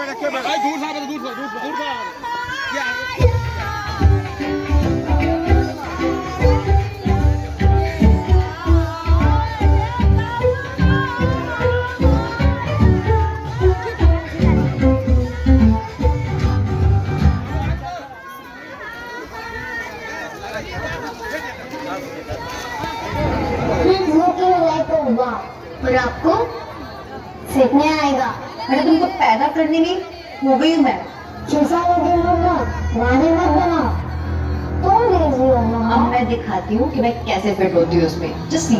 भाई दूर सा क्या और आपको सीखने आएगा। मैंने तुमको पैदा करने में हो गई हूँ मैं। माने मत बना। तुम लेजी हो ना। अब मैं दिखाती हूँ कि मैं कैसे फिट होती हूँ उसमें। Just see.